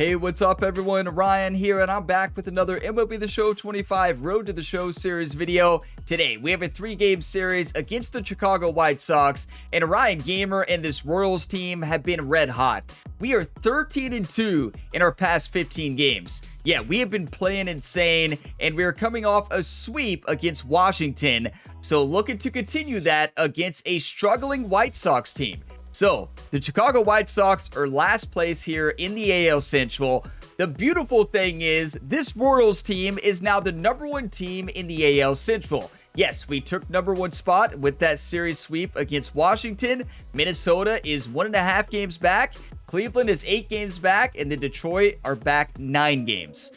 Hey, what's up everyone? Ryan here, and I'm back with another MLB The Show 25 Road to the Show series video. Today, we have a 3-game series against the Chicago White Sox, and Ryan Gamer and this Royals team have been red hot. We are 13-2 in our past 15 games. Yeah, we have been playing insane, and we are coming off a sweep against Washington, so looking to continue that against a struggling White Sox team. So, the Chicago White Sox are last place here in the AL Central. The beautiful thing is, this Royals team is now the #1 team in the AL Central. Yes, we took #1 spot with that series sweep against Washington. Minnesota is 1.5 games back. Cleveland is 8 games back, and then Detroit are back 9 games.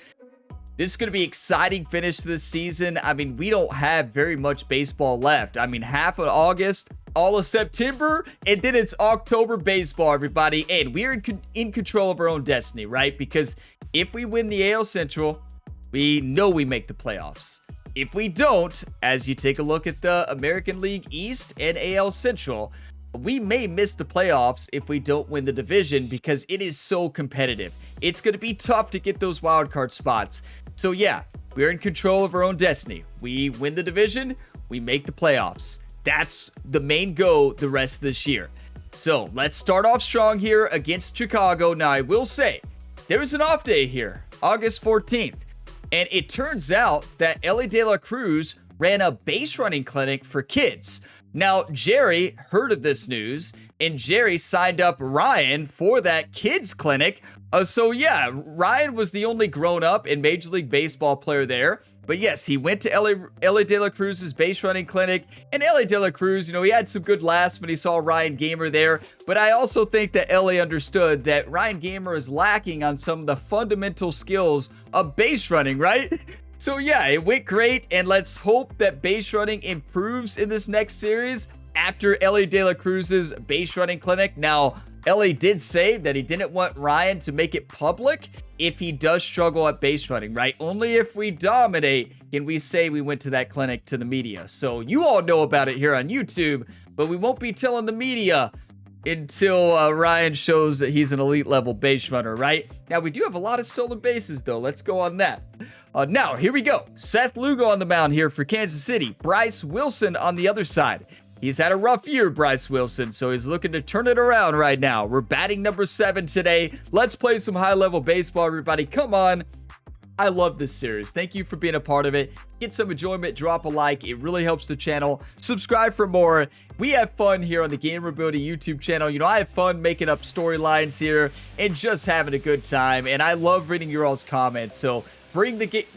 This is going to be an exciting finish to this season. I mean, we don't have very much baseball left. I mean, half of August, all of September, and then it's October baseball, everybody. And we're in control of our own destiny, right? Because if we win the AL Central, we know we make the playoffs. If we don't, as you take a look at the American League East and AL Central, we may miss the playoffs if we don't win the division because it is so competitive. It's going to be tough to get those wildcard spots. So yeah, we're in control of our own destiny. We win the division, we make the playoffs. That's the main goal the rest of this year. So let's start off strong here against Chicago. Now I will say, there was an off day here, August 14th. And it turns out that Elly De La Cruz ran a base running clinic for kids. Now, Jerry heard of this news, and Jerry signed up Ryan for that kids clinic. So yeah, Ryan was the only grown-up and Major League Baseball player there. But yes, he went to Elly De La Cruz's base running clinic, and Elly De La Cruz, he had some good laughs when he saw Ryan Gamer there. But I also think that Elly understood that Ryan Gamer is lacking on some of the fundamental skills of base running, right? So yeah, it went great, and let's hope that base running improves in this next series after Elly De La Cruz's base running clinic. Now, Elly did say that he didn't want Ryan to make it public if he does struggle at base running, right? Only if we dominate can we say we went to that clinic to the media. So you all know about it here on YouTube, but we won't be telling the media until Ryan shows that he's an elite level base runner, right? Now, we do have a lot of stolen bases, though. Let's go on that. Now, here we go. Seth Lugo on the mound here for Kansas City. Bryce Wilson on the other side. He's had a rough year, Bryce Wilson, so he's looking to turn it around right now. We're batting number 7 today. Let's play some high-level baseball, everybody. Come on. I love this series. Thank you for being a part of it. Get some enjoyment, drop a like. It really helps the channel. Subscribe for more. We have fun here on the Gamer Ability YouTube channel. I have fun making up storylines here and just having a good time. And I love reading your all's comments. So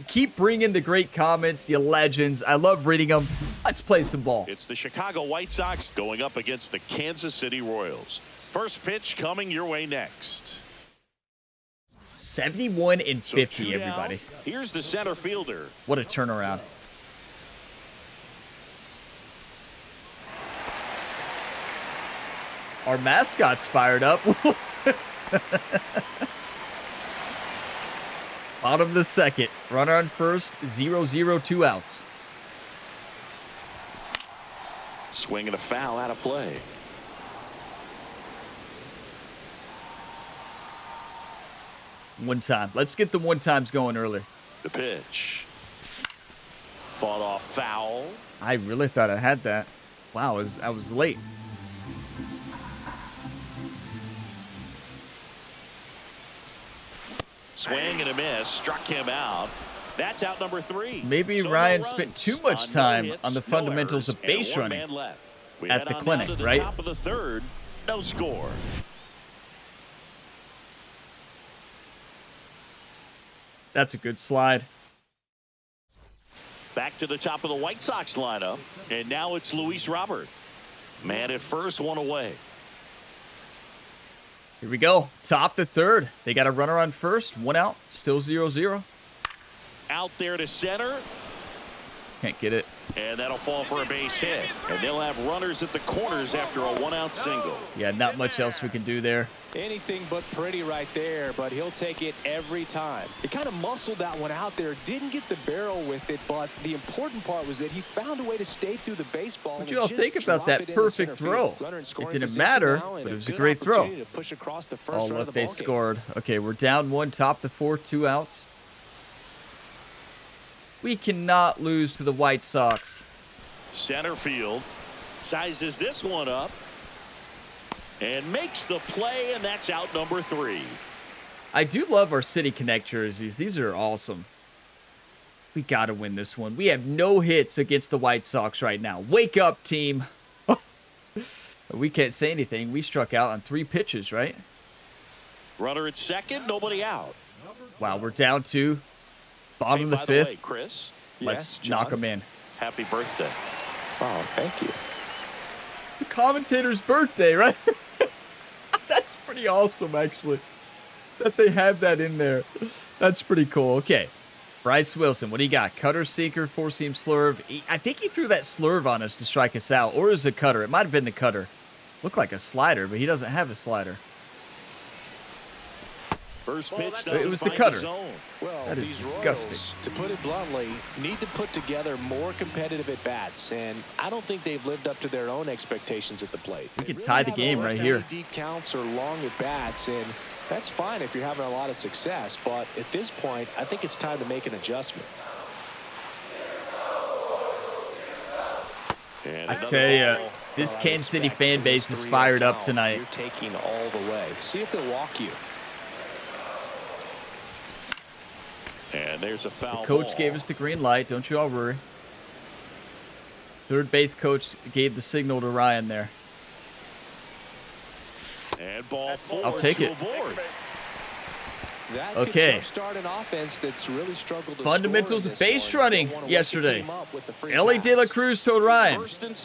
keep bringing the great comments, you legends. I love reading them. Let's play some ball. It's the Chicago White Sox going up against the Kansas City Royals. First pitch coming your way next. 71-50, everybody. Here's the center fielder. What a turnaround. Our mascot's fired up. Bottom of the second. Runner on first, 0-0, 2 outs. Swing and a foul out of play. One time. Let's get the one times going early. The pitch. Fought off foul. I really thought I had that. Wow, I was late. Swing and a miss. Struck him out. That's out number 3. Maybe so Ryan no spent too much time on the fundamentals of base running at the clinic, right? Top of the 3rd. No score. That's a good slide. Back to the top of the White Sox lineup, and now it's Luis Robert. Man at first, one away. Here we go. Top the 3rd. They got a runner on first, 1 out, still 0-0. Out there to center. Can't get it. And that'll fall for a base hit. And they'll have runners at the corners after a 1-out single. Yeah, not much else we can do there. Anything but pretty right there, but he'll take it every time. He kind of muscled that one out there, didn't get the barrel with it, but the important part was that he found a way to stay through the baseball. What do you all think about that perfect throw? It didn't matter, but it was a great throw. Oh, look, they scored. Okay, we're down 1, top the 4, 2 outs. We cannot lose to the White Sox. Center field sizes this one up and makes the play, and that's out number 3. I do love our City Connect jerseys. These are awesome. We got to win this one. We have no hits against the White Sox right now. Wake up, team. We can't say anything. We struck out on 3 pitches, right? Runner at second, nobody out. Wow, we're down 2. Bottom of the 5th. Way, Chris. Let's knock him in. Happy birthday. Oh, thank you. It's the commentator's birthday, right? That's pretty awesome, actually, that they have that in there. That's pretty cool. Okay, Bryce Wilson, what do you got? Cutter, sinker, 4-seam slurve. I think he threw that slurve on us to strike us out. Or is it cutter? It might have been the cutter. Looked like a slider, but he doesn't have a slider. First pitch it was the cutter. Well, that is these disgusting. Royals, to put it bluntly, need to put together more competitive at-bats, and I don't think they've lived up to their own expectations at the plate. We could tie the game right here. Deep counts or long at-bats, and that's fine if you're having a lot of success, but at this point, I think it's time to make an adjustment. I tell you, this Kansas City fan base is fired up tonight. You're taking all the way. See if they'll walk you. And there's a foul. The coach ball. gave us the green light. Don't you all worry. Third base coach gave the signal to Ryan there. And ball forward. I'll take it. Okay. Start an offense that's really struggled to Fundamentals of base running yesterday. Ellie De La Cruz told Ryan,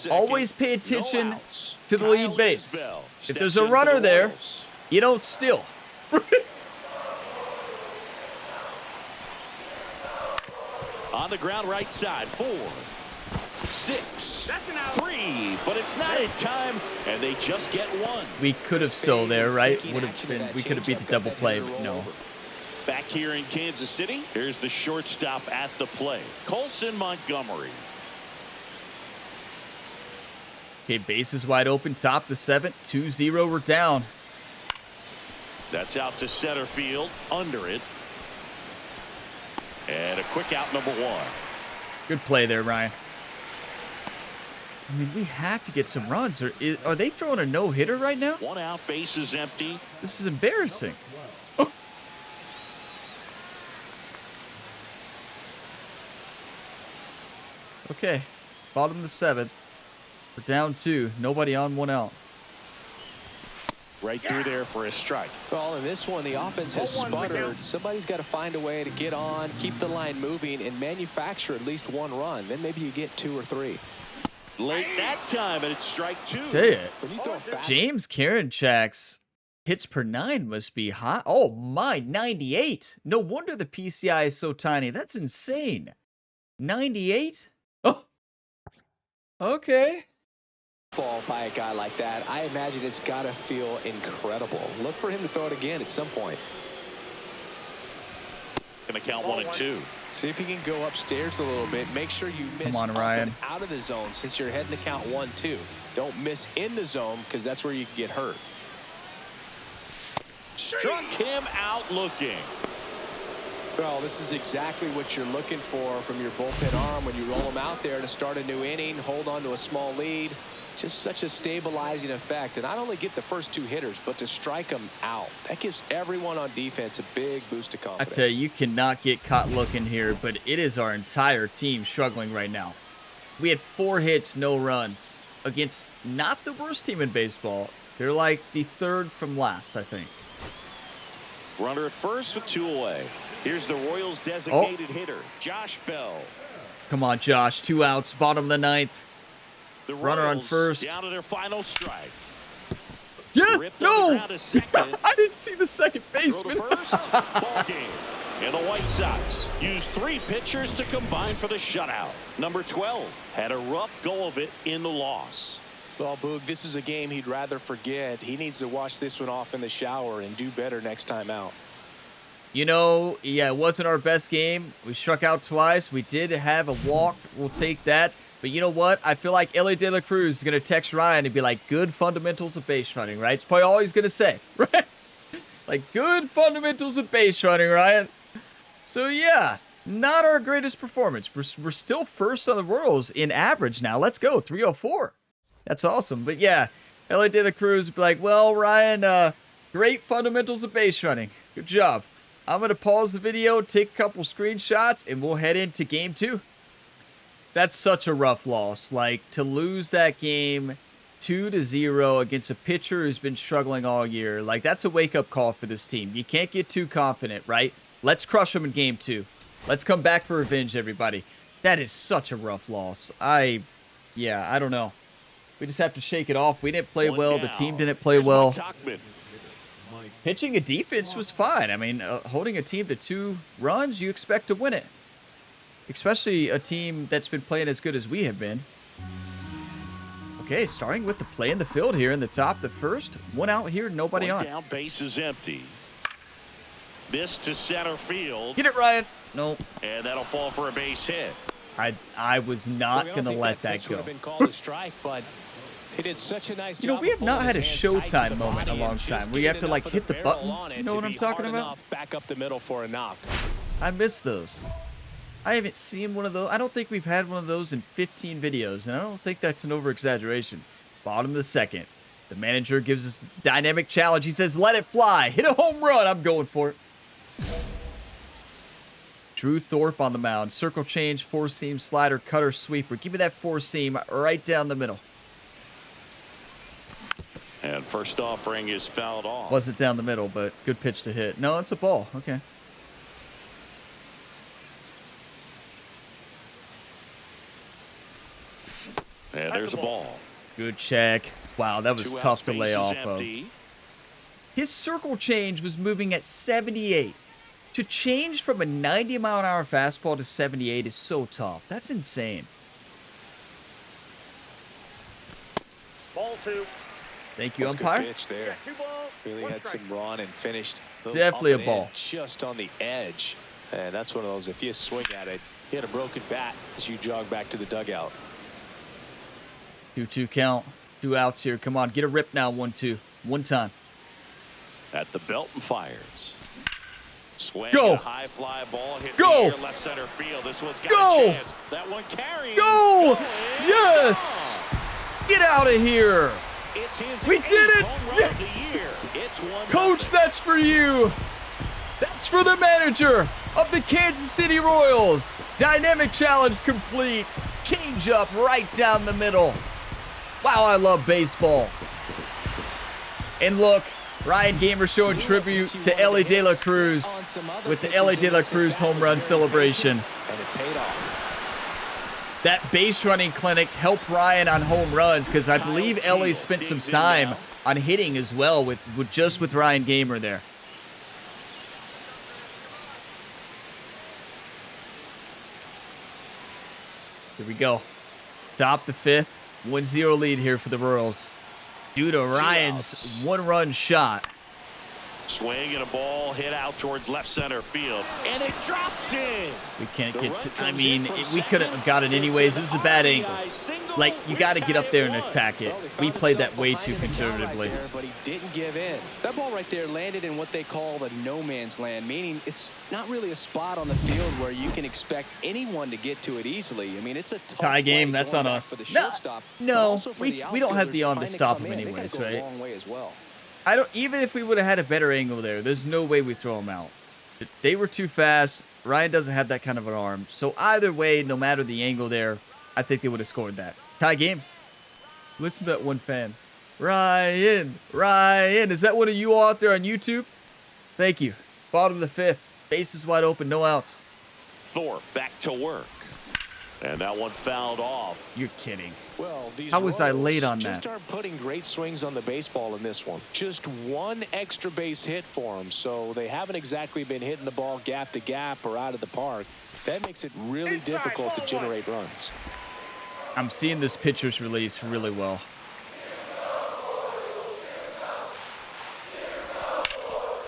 always pay attention to the lead base. If there's a runner there, you don't steal. On the ground, right side, 4, 6, 3, but it's not in time, and they just get 1. We could have stole there, right? Would have been. We could have beat the double play, but no. Back here in Kansas City, here's the shortstop at the play, Colson Montgomery. Okay, base is wide open, top the 7th, 2-0, we're down. That's out to center field, under it. And a quick out, number 1. Good play there, Ryan. I mean, we have to get some runs. Are they throwing a no-hitter right now? 1 out, base is empty. This is embarrassing. Okay, bottom of the 7th. We're down 2. Nobody on, 1 out. Right through there for a strike. Well, in this one, the offense has sputtered. Somebody's got to find a way to get on, keep the line moving, and manufacture at least 1 run. Then maybe you get 2 or 3. Late that time, and it's strike 2. Say it. James Karinchak's hits per 9 must be high. Oh, my, 98. No wonder the PCI is so tiny. That's insane. 98? Oh, okay. Ball by a guy like that, I imagine it's got to feel incredible. Look for him to throw it again at some point. Gonna count 1 and 2. See if he can go upstairs a little bit. Make sure you miss Ryan. Out of the zone since you're heading to count 1-2. Don't miss in the zone because that's where you can get hurt. Struck him out looking. Well, this is exactly what you're looking for from your bullpen arm when you roll them out there to start a new inning, hold on to a small lead. Just such a stabilizing effect, and not only get the first 2 hitters, but to strike them out. That gives everyone on defense a big boost of confidence. I tell you cannot get caught looking here, but it is our entire team struggling right now. We had 4 hits, no runs against not the worst team in baseball. They're like the 3rd from last, I think. Runner at first with 2 away. Here's the Royals' designated hitter, Josh Bell. Come on, Josh. 2 outs, bottom of the 9th. The Runner on first. Down to their final strike. Yes, no! I didn't see the second baseman. Ball game. And the White Sox use 3 pitchers to combine for the shutout. Number 12 had a rough go of it in the loss. Well, Boog, this is a game he'd rather forget. He needs to wash this one off in the shower and do better next time out. You know, yeah, it wasn't our best game. We struck out twice. We did have a walk. We'll take that. But you know what? I feel like Elly De La Cruz is going to text Ryan and be like, good fundamentals of base running, right? It's probably all he's going to say, right? Like, good fundamentals of base running, Ryan. So, yeah, not our greatest performance. We're still first on the Royals in average now. Let's go, 304. That's awesome. But, yeah, Elly De La Cruz would be like, well, Ryan, great fundamentals of base running. Good job. I'm going to pause the video, take a couple screenshots, and we'll head into game 2. That's such a rough loss. Like, to lose that game 2-0 against a pitcher who's been struggling all year, like, that's a wake-up call for this team. You can't get too confident, right? Let's crush them in game 2. Let's come back for revenge, everybody. That is such a rough loss. Yeah, I don't know. We just have to shake it off. We didn't play well. The team didn't play well. Pitching a defense was fine. I mean, holding a team to 2 runs, you expect to win it. Especially a team that's been playing as good as we have been. Okay, starting with the play in the field here in the top of the first. 1 out here, nobody on. Down, base is empty. This to center field. Get it, Ryan. No. And that'll fall for a base hit. I was not going to let that go. Been called a strike, but he did such a nice job. You know, we have not had a Showtime moment in a long time where you have to, like, hit the button. You know what I'm talking about? Back up the middle for a knock. I miss those. I haven't seen one of those. I don't think we've had one of those in 15 videos, and I don't think that's an over-exaggeration. Bottom of the second. The manager gives us a dynamic challenge. He says, let it fly. Hit a home run. I'm going for it. Drew Thorpe on the mound. Circle change, 4-seam slider, cutter, sweeper. Give me that 4-seam right down the middle. And first offering is fouled off. Wasn't down the middle, but good pitch to hit. No, it's a ball. Okay. And there's a ball. Good check. Wow, that was tough to lay off of. Empty. His circle change was moving at 78. To change from a 90-mile-an-hour fastball to 78 is so tough. That's insane. Ball 2. Thank you, That's umpire. Good pitch there. Really had some run and finished. Definitely a ball. Just on the edge. And that's one of those, if you swing at it, you hit a broken bat as you jog back to the dugout. 2-2 count. 2 outs here. Come on, get a rip now. 1-2. One time. At the belt and fires. Swing. Go. A high fly ball hit Go. near left center field. This one's got Go. a chance. That one carrying. Go. Yes. Get out of here. It's his We did it. home run of the year. It's 1-0. Coach, that's for you. That's for the manager of the Kansas City Royals. Dynamic challenge complete. Change up right down the middle. Wow, I love baseball. And look, Ryan Gamer showing tribute to Elly De La Cruz with the Elly De La Cruz home run celebration. And it paid off. That base running clinic helped Ryan on home runs because I believe Elly spent some time on hitting as well with Ryan Gamer there. Here we go. Top the 5th. 1-0 lead here for the Royals. Due to Ryan's 1-run shot. Swing and a ball hit out towards left center field. And it drops in. We can't get to, I mean, we couldn't have got it anyways. It was a bad angle. Like, you got to get up there and attack it. We played that way too conservatively. Right there, but he didn't give in. That ball right there landed in what they call the no man's land, meaning it's not really a spot on the field where you can expect anyone to get to it easily. I mean, it's a tough tie game. play That's going on back us. for the shortstop, but No, also for we the don't have the outfielders arm to trying stop come him in. They anyways, gotta go right? a long way as well. I don't, even if we would have had a better angle there, there's no way we throw them out. They were too fast. Ryan doesn't have that kind of an arm. So either way, no matter the angle there, I think they would have scored that. Tie game. Listen to that one fan. Ryan. Is that one of you all out there on YouTube? Thank you. Bottom of the 5th. Bases wide open, no outs. Thorpe back to work. And that one fouled off. You're kidding. Well, these How was I Royals late on just that? aren't putting great swings on the baseball in this one. Just one extra base hit for them, so they haven't exactly been hitting the ball gap to gap or out of the park. That makes it really difficult to generate runs. I'm seeing this pitcher's release really well.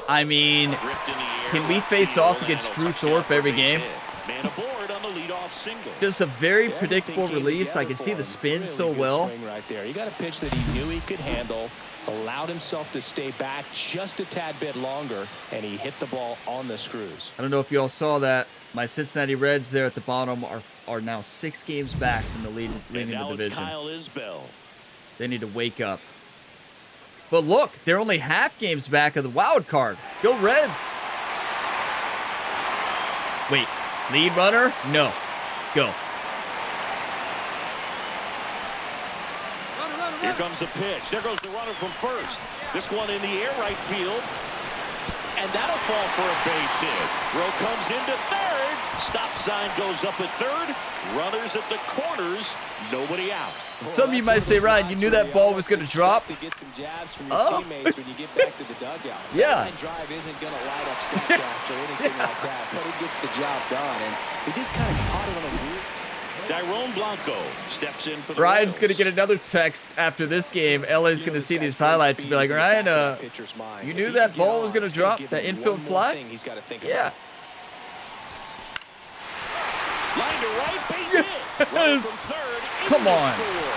I mean, can we face off against Drew Thorpe every game? Man aboard on the leadoff single. Just a very predictable release. I can see the spin so well. Right there. He got a pitch that he knew he could handle, allowed himself to stay back just a tad bit longer, and he hit the ball on the screws. I don't know if you all saw that. My Cincinnati Reds there at the bottom are now 6 games back from the leading the division. Kyle Isbell. They need to wake up. But look, they're only half games back of the wild card. Go Reds. Wait, lead runner? No. Go. Here comes the pitch. There goes the runner from first. This one in the air right field. And that'll fall for a base hit. Row comes into third. Stop sign goes up at third. Runners at the corners. Nobody out. Some of you might say, Ryan, you knew that ball was going to drop. To get some jabs from your teammates when you get back to the dugout. Yeah. That drive isn't going to light up StatCast or anything like that, but it gets the job done, and he just kind of caught it on a weird. Tyrone Blanco steps in for the Ryan's going to Royals. get another text after this game. LA's going to see these highlights and be like, Ryan, you knew that ball was going to drop, that infield fly? Yeah. Line to right, base hit. Runner Yes. from third, Come into on. score.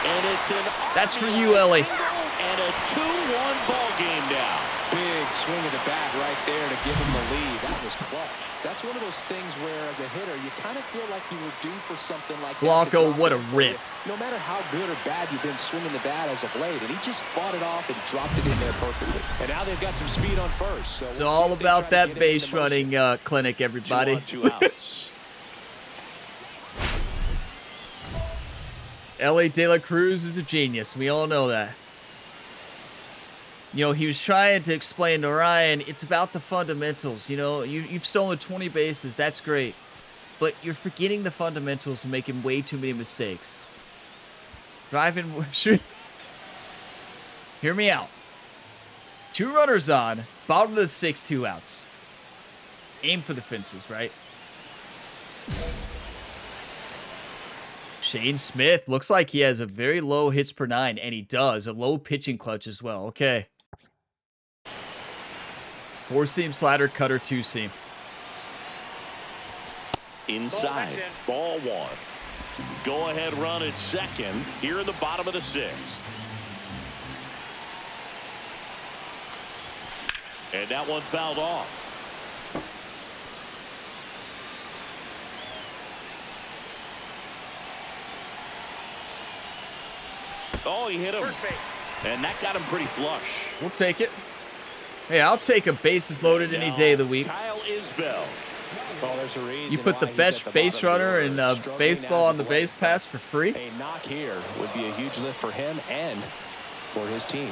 And it's an That's for RBI you, Ellie. single and a 2-1 ball game now. Big swing of the bat right there to give him the lead. That was clutch. That's one of those things where, as a hitter, you kind of feel like you were due for something like that. Blanco, what a rip. No matter how good or bad you've been swinging the bat as of late, and he just fought it off and dropped it in there perfectly. And now they've got some speed on first. So It's all about that base running clinic, everybody. 2 on, 2 outs. Ellie De La Cruz is a genius. We all know that. You know, he was trying to explain to Ryan, it's about the fundamentals. You know, you've stolen 20 bases. That's great. But you're forgetting the fundamentals and making way too many mistakes. Driving... Hear me out. 2 runners on. Bottom of the 6th, 2 outs. Aim for the fences, right? Shane Smith looks like he has a very low hits per 9, and he does. A low pitching clutch as well. Okay. 4-seam slider, cutter, 2-seam. Inside, ball 1. Go ahead run at second here in the bottom of the 6th. And that one fouled off. Oh, he hit him. And that got him pretty flush. We'll take it. Hey, I'll take a bases loaded any day of the week. Kyle Isbell. Well, there's a reason You put the why he's best at the base bottom runner of the in order. Struggling baseball as on the of base late. pass for free. A knock here would be a huge lift for him and for his team.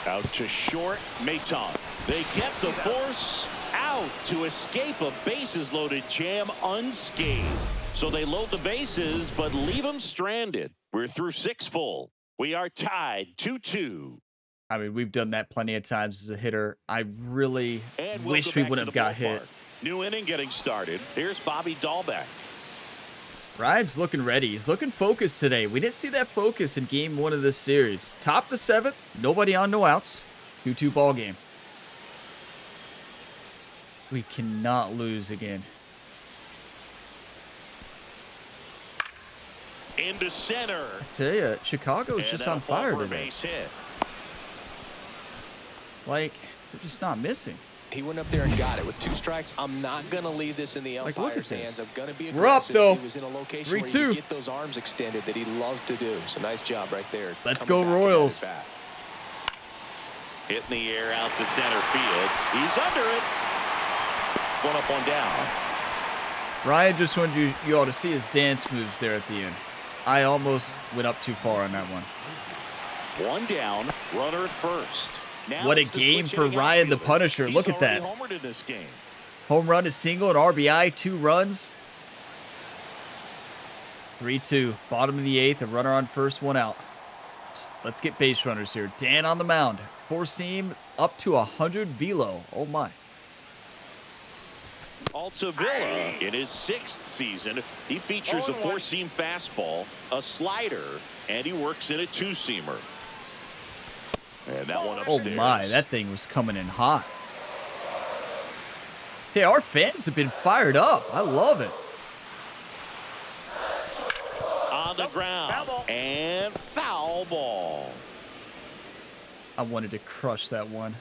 Out to short, Maton. They get the force out to escape a bases loaded jam unscathed. So they load the bases, but leave them stranded. We're through 6 full. We are tied 2-2. I mean, we've done that plenty of times as a hitter. I really And we'll wish go we back wouldn't to have the got ballpark. hit. New inning getting started. Here's Bobby Dahlbeck. Ryan's looking ready. He's looking focused today. We didn't see that focus in game 1 of this series. Top the 7th, nobody on, no outs. 2-2 ball game. We cannot lose again. Into center. I tell you, Chicago is And just that'll on fall fire for a today. base hit. Like, they're just not missing. He went up there and got it with 2 strikes. I'm not going to leave this in the Like, look at umpire's hands. this. I'm going to be We're up, aggressive. though. He was in a location 3-2. where he could get those arms extended that he loves to do. So nice job right there. Let's Coming go back and Royals. at it back. Hitting the air out to center field. He's under it. One up, one down. Ryan just wanted you all to see his dance moves there at the end. I almost went up too far on that one. One down, runner at first. Now What a it's the game switch for hitting Ryan the outfielder. Punisher. He's Look at already that. homered in this game. Home run, a single, an RBI, 2 runs. 3-2. Bottom of the 8th. A runner on first, one out. Let's get base runners here. Dan on the mound. Four-seam up to 100 velo. Oh, my. Altavilla in his 6th season. He features a four-seam fastball, a slider, and he works in a two-seamer. And that one upstairs. Oh, my. That thing was coming in hot. Hey, our fans have been fired up. I love it. On the ground. And foul ball. I wanted to crush that one.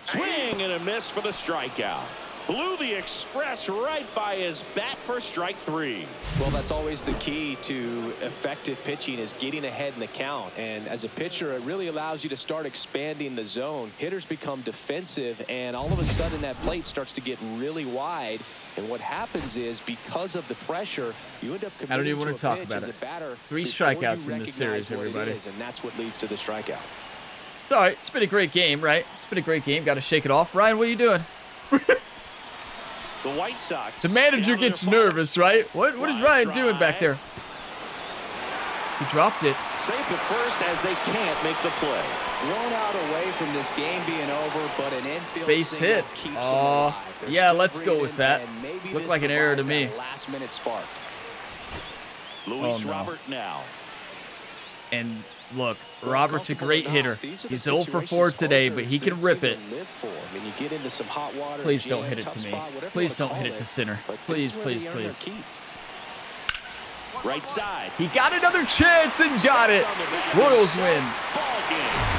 Swing and a miss for the strikeout. Blew the express right by his bat for strike 3. Well, that's always the key to effective pitching, is getting ahead in the count. And as a pitcher, it really allows you to start expanding the zone. Hitters become defensive, and all of a sudden that plate starts to get really wide. And what happens is, because of the pressure, you end up committing I don't even want to talk pitch about as it. a batter 3 before you strikeouts in this recognize series, what it everybody. is, and that's what leads to the strikeout. All right, it's been a great game, right? It's been a great game. Got to shake it off. Ryan, what are you doing? The White Sox. The manager gets nervous, right? What is Ryan doing back there? He dropped it. Safe at first as they can't make the play. 1 out away from this game being over, but an infield Base single hit. keeps them alive. They're Yeah, still let's go breathing, with that. and maybe Looked this like an error to provides me. that last-minute spark. Luis no. Robert now. And look, Robert's a great hitter. He's 0 for 4 today, but he can rip it. Please don't hit it to me. Please don't hit it to center. Please, please, please. Right side. He got another chance and got it. Royals win. Ball game.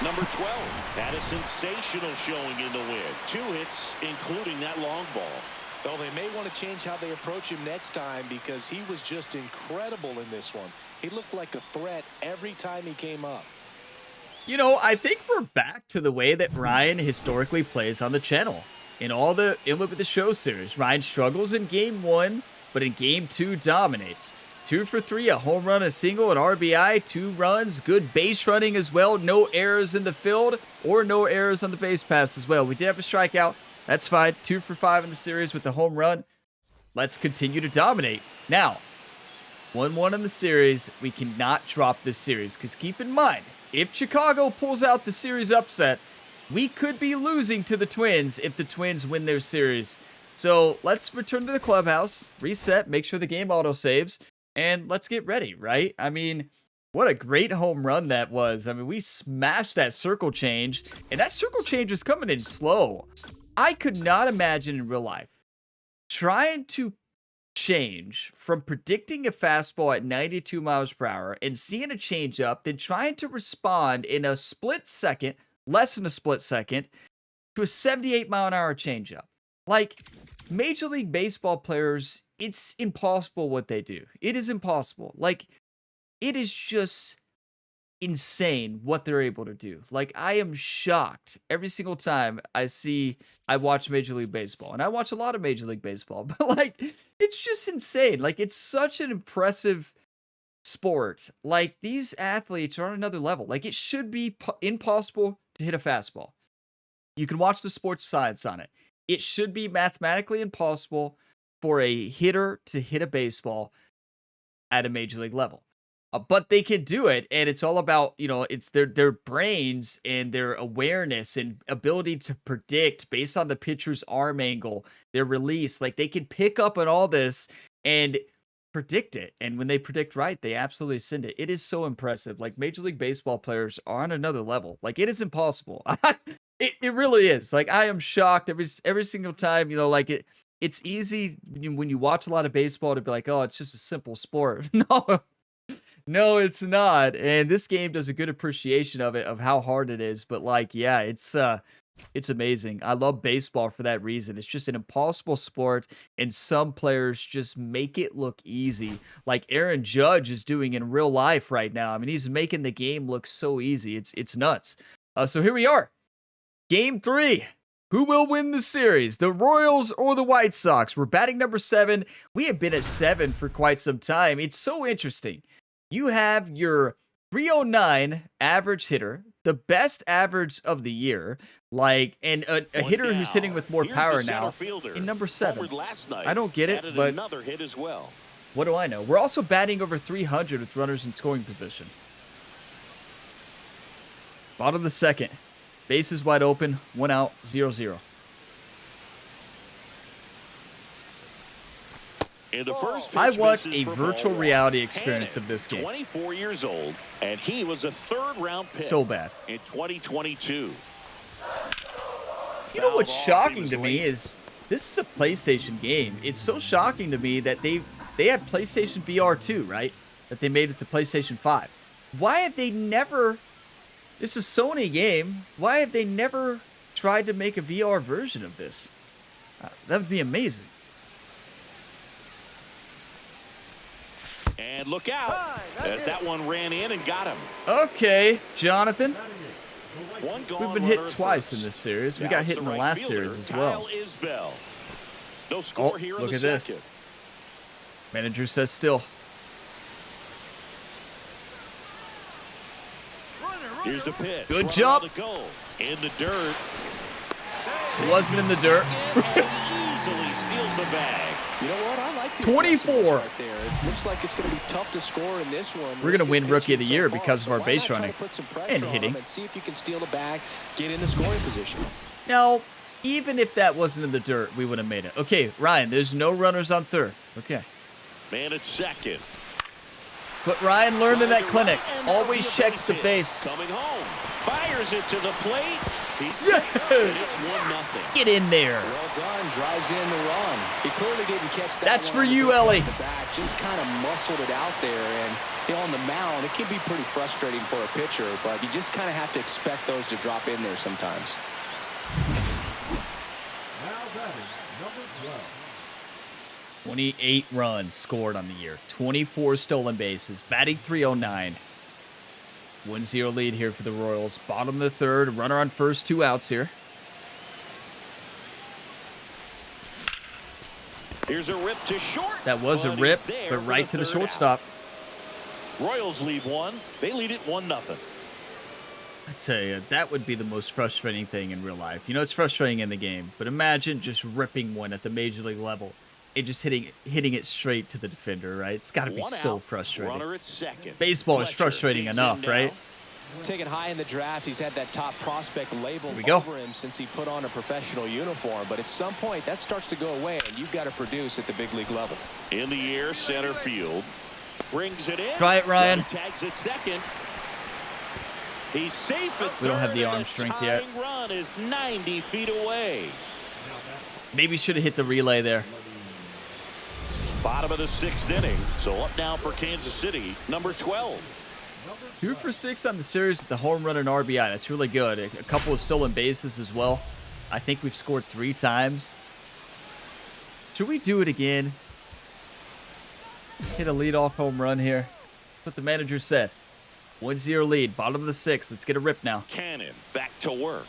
Number 12 had a sensational showing in the win. 2 hits, including that long ball. Well, they may want to change how they approach him next time, because he was just incredible in this one. He looked like a threat every time he came up. You know, I think we're back to the way that Ryan historically plays on the channel. In all the MLB The Show series, Ryan struggles in Game 1, but in Game 2 dominates. 2 for 3, a home run, a single, an RBI, 2 runs, good base running as well, no errors in the field, or no errors on the base paths as well. We did have a strikeout. That's fine. 2 for 5 in the series with the home run. Let's continue to dominate. Now, 1-1 in the series. We cannot drop this series, because keep in mind, if Chicago pulls out the series upset, we could be losing to the Twins if the Twins win their series. So let's return to the clubhouse, reset, make sure the game auto saves, and let's get ready, right? I mean, what a great home run that was. I mean, we smashed that circle change, and that circle change was coming in slow. I could not imagine in real life trying to change from predicting a fastball at 92 miles per hour and seeing a change up, then trying to respond in a split second, less than a split second, to a 78 mile an hour changeup. Like, Major League Baseball players, it's impossible what they do. It is impossible. Like, it is just insane what they're able to do. Like, I am shocked every single time I watch Major League Baseball, and I watch a lot of Major League Baseball, but like, it's just insane. Like, it's such an impressive sport. Like, these athletes are on another level. Like, it should be impossible to hit a fastball. You can watch the sports science on it. It should be mathematically impossible for a hitter to hit a baseball at a major league level. But they can do it, and it's all about, you know, it's their brains and their awareness and ability to predict based on the pitcher's arm angle, their release. Like, they can pick up on all this and predict it. And when they predict right, they absolutely send it. It is so impressive. Like, Major League Baseball players are on another level. Like, it is impossible. It really is. Like, I am shocked every single time, you know, like it's easy when you watch a lot of baseball to be like, oh, it's just a simple sport. No, it's not. And this game does a good appreciation of it, of how hard it is. But like, yeah, it's amazing. I love baseball for that reason. It's just an impossible sport, and some players just make it look easy. Like Aaron Judge is doing in real life right now. I mean, he's making the game look so easy. It's nuts. So here we are. Game 3. Who will win the series? The Royals or the White Sox? We're batting number 7. We have been at 7 for quite some time. It's so interesting. You have your 309 average hitter, the best average of the year, like, and a hitter who's hitting with more power now in number 7. I don't get it, but another hit as well. What do I know? We're also batting over 300 with runners in scoring position. Bottom of the 2nd. Bases wide open. 1 out. 0-0. In the first pitch, I want a misses for virtual ball reality 1. experience of this game. 24 years old, and he was a 3rd-round pick. So bad. In 2022. You know what's shocking to me is this is a PlayStation game. It's so shocking to me that they had PlayStation VR 2, right? That they made it to PlayStation 5. Why have they never... This is a Sony game. Why have they never tried to make a VR version of this? That would be amazing. And look out, as that one ran in and got him. Okay, Jonathan. We've been hit twice in this series. We got hit in the last series as well. No score here look in at the this. second. Manager says still. Here's the pitch. Good Run jump. on the goal. In the dirt. It wasn't in the dirt. And easily steals the bag. You know what? I like the 24. aggressiveness right there. It looks like it's going to be tough to score in this one. We're going to win Rookie of the so Year far, because of so our why base not try running to put some pressure and on hitting. him and see if you can steal the bag, get in the scoring position. Now, even if that wasn't in the dirt, we would have made it. Okay, Ryan, there's no runners on 3rd. Okay. Man at 2nd. But Ryan learned in that clinic. And that'll Always be a check base the hit. base. Coming home. Fires it to the plate. He's Yes! and it's 1-0. Get in there. Well done. Drives in the run. He clearly didn't catch that. That's one for on the you, back Ellie. of the back. Just kind of muscled it out there. And on the mound, it can be pretty frustrating for a pitcher, but you just kind of have to expect those to drop in there sometimes. Now batting, number 12. 28 runs scored on the year. 24 stolen bases. Batting .309. 1-0 lead here for the Royals. Bottom of the 3rd. Runner on first. 2 outs here. Here's a rip to short. That was a but rip, he's there but for right to the 3rd shortstop. out. Royals lead 1. They lead it 1-0. I tell you, that would be the most frustrating thing in real life. You know, it's frustrating in the game, but imagine just ripping one at the major league level and just hitting it straight to the defender, right? It's got to be 1 so out. frustrating. Runner at 2nd. Baseball is Fletcher frustrating digs enough, in right? now. Taken high in the draft, he's had that top prospect label Here we go. over him since he put on a professional uniform. But at some point, that starts to go away, and you've got to produce at the big league level. In the air, center field. Brings it in. Try it, Ryan. Runner tags at 2nd. He's safe at 3rd. We don't have the arm and strength the yet. tying run is 90 feet away. Maybe should have hit the relay there. Bottom of the 6th inning. So up now for Kansas City, number 12. 2 for 6 on the series with the home run and RBI. That's really good. A couple of stolen bases as well. I think we've scored 3 times. Should we do it again? Hit a leadoff home run here. That's what the manager said. 1-0 lead. Bottom of the 6th. Let's get a rip now. Cannon back to work.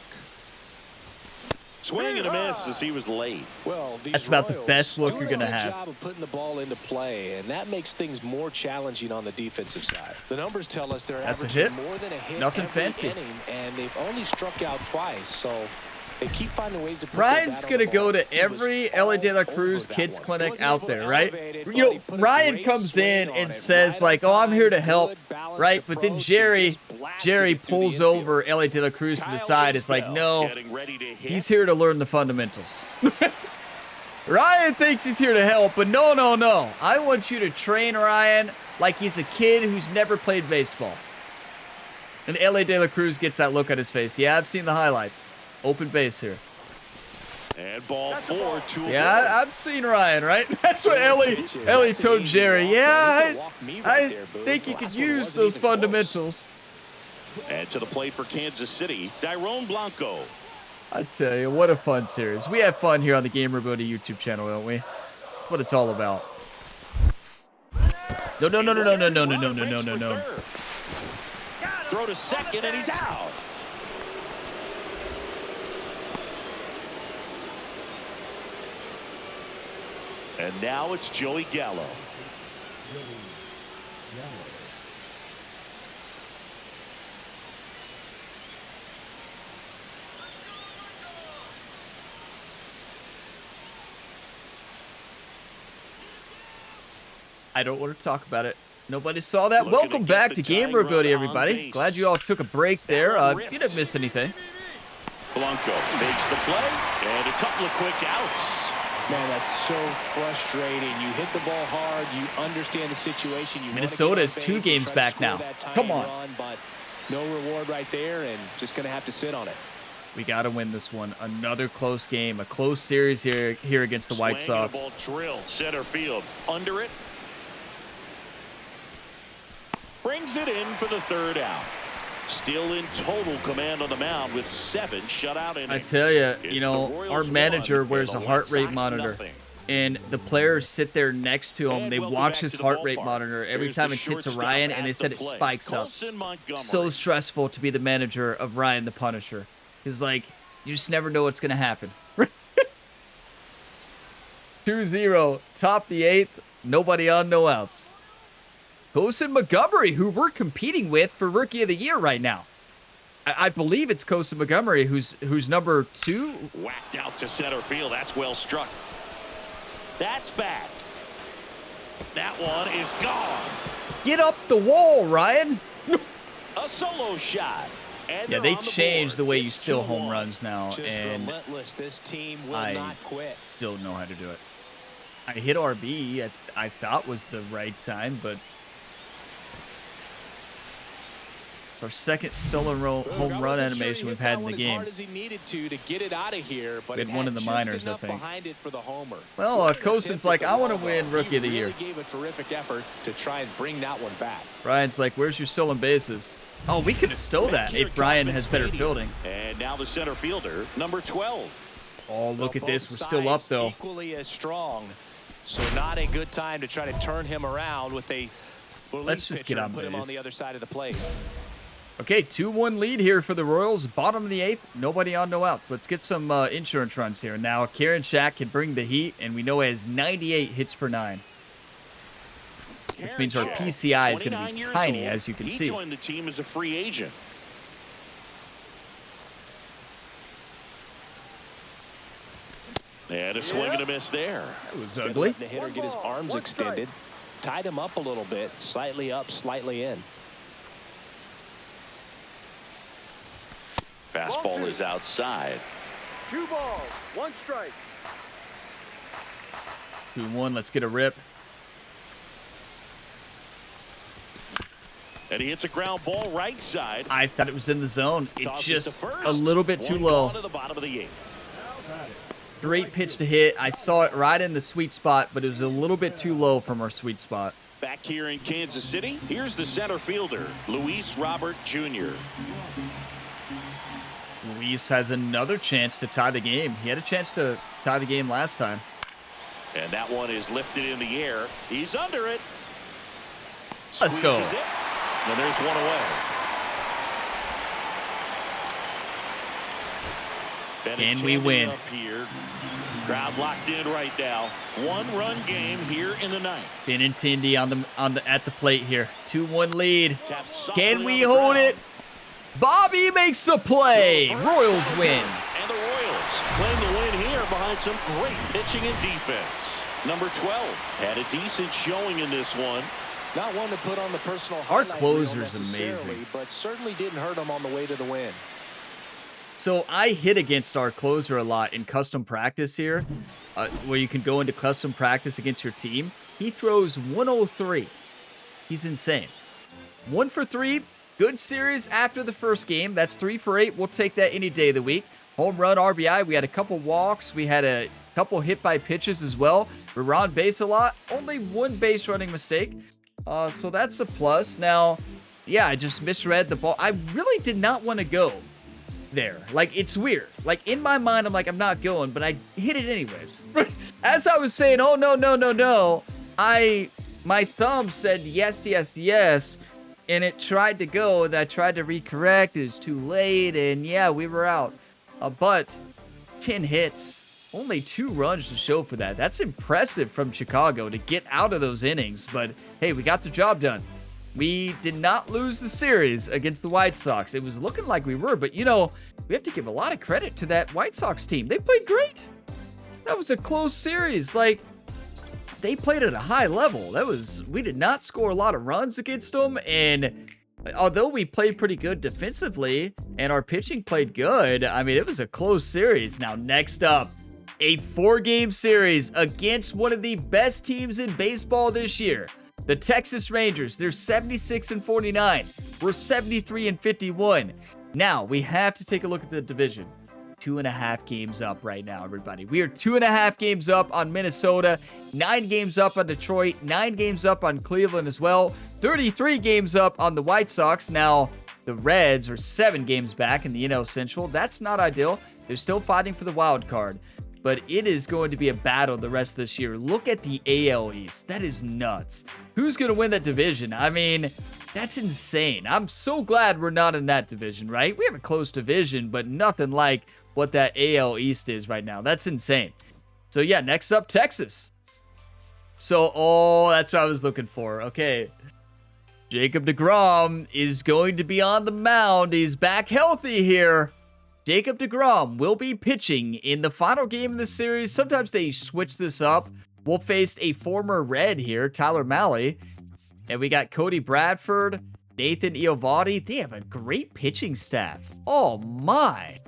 Swing and a miss as he was late. Well, these That's about the Royals best look do you're a gonna good have. job of putting the ball into play, and that makes things more challenging on the defensive side. The numbers tell us they're That's a averaging hit. more than a hit Nothing every fancy. inning, and they've only struck out twice, so they keep finding ways to put Ryan's their bat on gonna the go ball. to He was every all LA De La over Cruz that Kids one. Clinic Wasn't out able there, to right? elevate it, You but know, he put a Ryan great comes in swing on and it. says Right like, on "Oh, I'm here to time, help," good, balanced right? But then approach, and Jerry just blasted Jerry it through the pulls infield. over LA De La Cruz to the Kyle side. It's like, Isbell no, getting ready to hit. he's here to learn the fundamentals. Ryan thinks he's here to help, but no. I want you to train Ryan like he's a kid who's never played baseball. And LA De La Cruz gets that look on his face. Yeah, I've seen the highlights. Open base here. And ball 4 to Yeah, I've seen Ryan, right? That's what Ellie told Jerry. Yeah, I think he could use those fundamentals. And to the plate for Kansas City, Dairon Blanco. I tell you, what a fun series. We have fun here on the Gamer Builder YouTube channel, don't we? What it's all about. No. Throw to 2nd and he's out. And now it's Joey Gallo. I don't want to talk about it. Nobody saw that. Looking Welcome to get back the to tying Gamer Ability, run on everybody. base. Glad you all took a break there. Blanco Unit Ability, takes the everybody. tying Glad you all run on took a base. break there. That one You ripped. didn't miss anything. Blanco makes the play, and a couple of quick outs. Man, that's so frustrating. You hit the ball hard. You understand the situation. You Minnesota is is 2 games back now. Come on. But no reward right there, and just going to have to sit on it. We got to win this one. Another close game. A close series here against the White Swing and Sox. a ball drilled center field. Under it. Brings it in for the 3rd out. Still in total command on the mound with 7 shutout innings. I tell you, It's you the know, Royals our manager 1 wears and a the heart White rate Sox monitor. nothing. And the players sit there next to him. And They welcome watch back his to the heart rate ballpark. monitor every Here's time the it's hit to shortstop Ryan, at and they the said it plate. spikes up. Colson Montgomery. So stressful to be the manager of Ryan the Punisher. Because, like, you just never know what's going to happen. 2-0, top the 8th, nobody on, no outs. Colson Montgomery, who we're competing with for Rookie of the Year right now. I believe it's Colson Montgomery, who's number 2. Whacked out to center field. That's well struck. That's back. That one is gone. Get up the wall, Ryan. A solo shot. And Yeah, they're they on the changed board. the way you It's steal 2-1. home runs now, Just and relentless. This team will I not quit. don't know how to do it. I hit RB, I thought was the right time, but our second stolen home run animation we've had in the As game. hard as he needed to get it out of here, but We had it one had in the just minors, I enough think. behind it for the homer. Well, Colson's like, I want to win Rookie of the He Year. really gave a terrific effort to try and bring that one back. Ryan's like, where's your stolen bases? Oh, we could have stole that if Ryan has better fielding. And now the center fielder, number 12. Oh, look Well, at this. both We're still up, sides though. Equally as strong, so not a good time to try to turn him around with a relief Let's just get pitcher on and put him on base. the other side of the plate. Okay, 2-1 lead here for the Royals. Bottom of the 8th, nobody on, no outs. Let's get some insurance runs here. Now, Karen Shack can bring the heat, and we know he has 98 hits per 9. Which means our PCI is going to be tiny, as you can see. He joined the team as a free agent. And a swing and a miss there. That was Instead of ugly. letting the hitter get his arms extended, tied him up a little bit, slightly up, slightly in. Fastball is outside. 2 balls, 1 strike. 2-1, let's get a rip. And he hits a ground ball right side. I thought it was in the zone. It's Tosses to just first. a little bit too One low. gone to the bottom of the 8th. Great pitch to hit. I saw it right in the sweet spot, but it was a little bit too low from our sweet spot. Back here in Kansas City, here's the center fielder, Luis Robert Jr. Luis has another chance to tie the game. He had a chance to tie the game last time. And that one is lifted in the air. He's under it. Let's go. Squeezes it. And there's one away. And we win. Up here. Crowd locked in right now. 1-run game here in the 9th. Benintendi at the plate here. 2-1 lead. Tapped softly Can on we the hold ground. it? Bobby makes the play. Royals win. And the Royals claim the win here behind some great pitching and defense. Number 12 had a decent showing in this one. Not one to put on the personal Our highlight closer's reel necessarily, amazing. but certainly didn't hurt him on the way to the win. So I hit against our closer a lot in custom practice here, where you can go into custom practice against your team. He throws 103. He's insane. 1 for 3. Good series after the first game. That's 3 for 8. We'll take that any day of the week. Home run, RBI. We had a couple walks. We had a couple hit by pitches as well. We were on base a lot. Only 1 base running mistake. So that's a plus. Now, yeah, I just misread the ball. I really did not want to go there. Like, it's weird. Like, in my mind, I'm like, I'm not going, but I hit it anyways. As I was saying, oh, no, no, no, no, my thumb said yes, yes, yes, and it tried to go, and I tried to recorrect. It was too late, and yeah, we were out. But 10 hits, only 2 runs to show for that. That's impressive from Chicago to get out of those innings, but hey, we got the job done. We did not lose the series against the White Sox. It was looking like we were, but you know, we have to give a lot of credit to that White Sox team. They played great. That was a close series. Like, they played at a high level. We did not score a lot of runs against them, and although we played pretty good defensively and our pitching played good, I mean, it was a close series. Now, next up, a 4-game series against one of the best teams in baseball this year. The Texas Rangers. They're 76-49. We're 73-51. Now, we have to take a look at the division. 2.5 games up right now, everybody. We are 2.5 games up on Minnesota, 9 games up on Detroit, 9 games up on Cleveland as well, 33 games up on the White Sox. Now, the Reds are 7 games back in the NL Central. That's not ideal. They're still fighting for the wild card, but it is going to be a battle the rest of this year. Look at the AL East. That is nuts. Who's going to win that division? I mean, that's insane. I'm so glad we're not in that division, right? We have a close division, but nothing like what that AL East is right now. That's insane. So yeah, next up, Texas. So, that's what I was looking for. Okay. Jacob deGrom is going to be on the mound. He's back healthy here. Jacob deGrom will be pitching in the final game of the series. Sometimes they switch this up. We'll face a former Red here, Tyler Mahle. And we got Cody Bradford, Nathan Eovaldi. They have a great pitching staff. Oh my.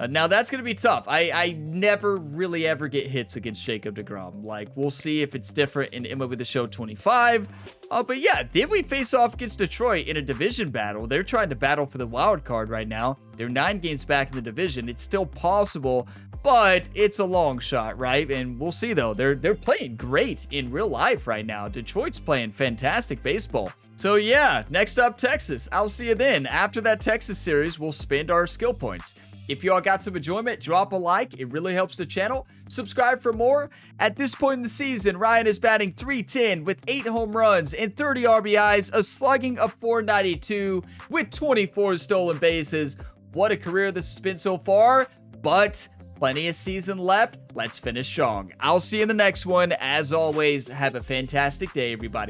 Now, that's going to be tough. I never really ever get hits against Jacob deGrom. Like, we'll see if it's different in MLB The Show 25. But yeah, then we face off against Detroit in a division battle. They're trying to battle for the wild card right now. They're 9 games back in the division. It's still possible, but it's a long shot, right? And we'll see, though. They're playing great in real life right now. Detroit's playing fantastic baseball. So yeah, next up, Texas. I'll see you then. After that Texas series, we'll spend our skill points. If you all got some enjoyment, drop a like. It really helps the channel. Subscribe for more. At this point in the season, Ryan is batting .310 with 8 home runs and 30 RBIs, a slugging of .492 with 24 stolen bases. What a career this has been so far, but plenty of season left. Let's finish strong. I'll see you in the next one. As always, have a fantastic day, everybody.